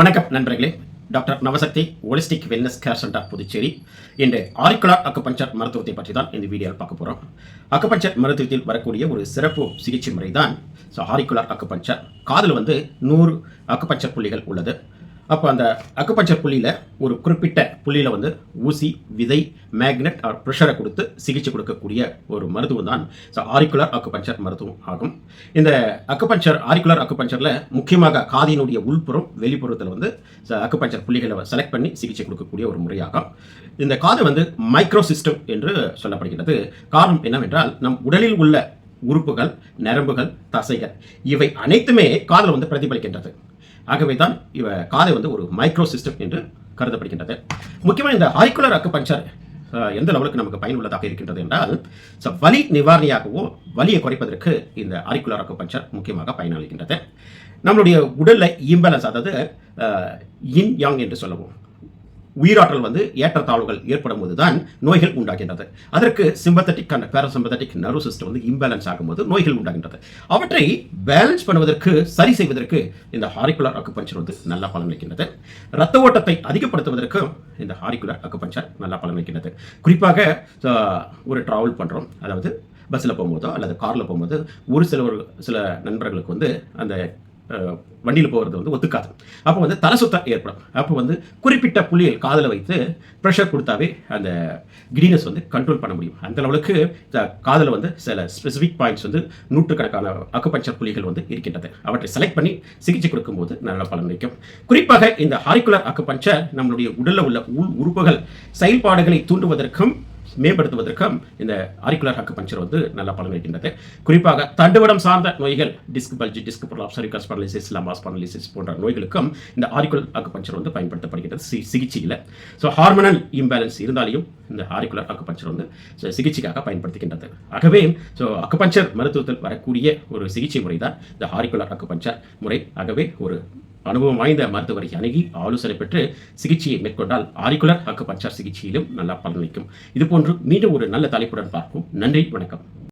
வணக்கம் நண்பர்களே. Doctor Navasakthi holistic wellness care centre Puducherry. இன்று ஆரிக்குலர் அக்குபஞ்சர் மருத்துவத்தை பற்றி தான் இந்த வீடியோவில் பார்க்க போகிறோம். அக்குபஞ்சர் மருத்துவத்தில் வரக்கூடிய ஒரு சிறப்பு சிகிச்சை முறை தான் ஆரிக்குலர் அக்குபஞ்சர். காதில் 100 அக்குபஞ்சர் புள்ளிகள் உள்ளது. அப்போ அந்த அக்குபஞ்சர் புள்ளியில் ஒரு குறிப்பிட்ட புள்ளியில் ஊசி, விதை, மேக்னெட் ஆர் ப்ரெஷரை கொடுத்து சிகிச்சை கொடுக்கக்கூடிய ஒரு மருத்துவம் தான் ஆரிக்குலர் அக்குபஞ்சர் மருத்துவம் ஆகும். இந்த ஆரிக்குலர் அக்குபஞ்சரில் முக்கியமாக காதினுடைய உள்புறம் வெளிப்புறத்தில் அக்குபஞ்சர் புள்ளிகளை செலக்ட் பண்ணி சிகிச்சை கொடுக்கக்கூடிய ஒரு முறையாகும். இந்த காது மைக்ரோ சிஸ்டம் என்று சொல்லப்படுகிறது. காரணம் என்னவென்றால் நம் உடலில் உள்ள உறுப்புகள், நரம்புகள், தசைகள் இவை அனைத்துமே காதில் பிரதிபலிக்கின்றது. ஆகவே தான் காதை ஒரு மைக்ரோ சிஸ்டம் என்று கருதப்படுகின்றது. முக்கியமாக இந்த ஆரிக்குலர் அக்குபஞ்சர் எந்த லெவலுக்கு நமக்கு பயனுள்ளதாக இருக்கின்றது என்றால், வலி நிவாரணியாகவோ வலியை குறைப்பதற்கு இந்த ஆரிக்குலர் அக்குபஞ்சர் முக்கியமாக பயனளிக்கின்றது. நம்மளுடைய உடலில் இம்பேலன்ஸ், அதாவது இன் யாங் என்று சொல்லவும், உயிராற்றல் ஏற்றத்தாழ்வுகள் ஏற்படும் போது தான் நோய்கள் உண்டாகின்றது. அதற்கு sympathetic and parasympathetic nerve system imbalance ஆகும்போது நோய்கள் உண்டாகின்றது. அவற்றை பேலன்ஸ் பண்ணுவதற்கு, சரி செய்வதற்கு இந்த ஆரிக்குலர் அக்குபஞ்சர் நல்ல பலனளிக்கின்றது. இரத்த ஓட்டத்தை அதிகப்படுத்துவதற்கு இந்த ஆரிக்குலர் அக்குபஞ்சர் நல்ல பலனளிக்கின்றது. குறிப்பாக ஒரு டிராவல் பண்ணுறோம், அதாவது பஸ்ஸில் போகும்போதோ அல்லது காரில் போகும்போது ஒரு சில நண்பர்களுக்கு அந்த வண்டியில் போகிறது ஒத்துக்காது. அப்போ தலை சுத்தம் ஏற்படும். அப்போ குறிப்பிட்ட புள்ளியில் காதில் வைத்து ப்ரெஷர் கொடுத்தாவே அந்த கிடினஸ் கண்ட்ரோல் பண்ண முடியும். அந்த அளவுக்கு காதில் சில ஸ்பெசிஃபிக் பாயிண்ட்ஸ் நூற்றுக்கணக்கான அக்குபஞ்சர் புள்ளிகள் இருக்கின்றது. அவற்றை செலக்ட் பண்ணி சிகிச்சை கொடுக்கும்போது நல்ல பலன் அளிக்கும். குறிப்பாக இந்த ஆரிக்குலர் அக்குபஞ்சர் நம்மளுடைய உடலில் உள்ள உறுப்புகள் செயல்பாடுகளை தூண்டுவதற்கும் மேம்படுத்துவதற்கும் இந்த ஆரிக்குலர் அக்குபஞ்சர் நல்ல பலன் இருக்கின்றது. குறிப்பாக தண்டுவடம் சார்ந்த நோய்கள், disc bulge, disc prolapse, cervical spondylosis, lumbar spondylosis போன்ற நோய்களுக்கும் இந்த ஆரிக்குலர் அக்குபஞ்சர் பயன்படுத்தப்படுகிறது சிகிச்சையில். ஹார்மோனல் இம்பேலன்ஸ் இருந்தாலையும் இந்த ஆரிக்குலர் அக்குபஞ்சர் சிகிச்சைக்காக பயன்படுத்துகின்றது. ஆகவே அக்குபஞ்சர் மருத்துவத்தில் வரக்கூடிய ஒரு சிகிச்சை முறை தான் இந்த ஆரிக்குலர் அக்குபஞ்சர் முறை. ஆகவே ஒரு அனுபவம் வாய்ந்த மருத்துவரை அணுகி ஆலோசனை பெற்று சிகிச்சையை மேற்கொண்டால் ஆரிக்குலர் அக்குபஞ்சர் சிகிச்சையிலும் நல்லா பலனளிக்கும். இதுபோன்று மீண்டும் ஒரு நல்ல தலைப்புடன் பார்ப்போம். நன்றி, வணக்கம்.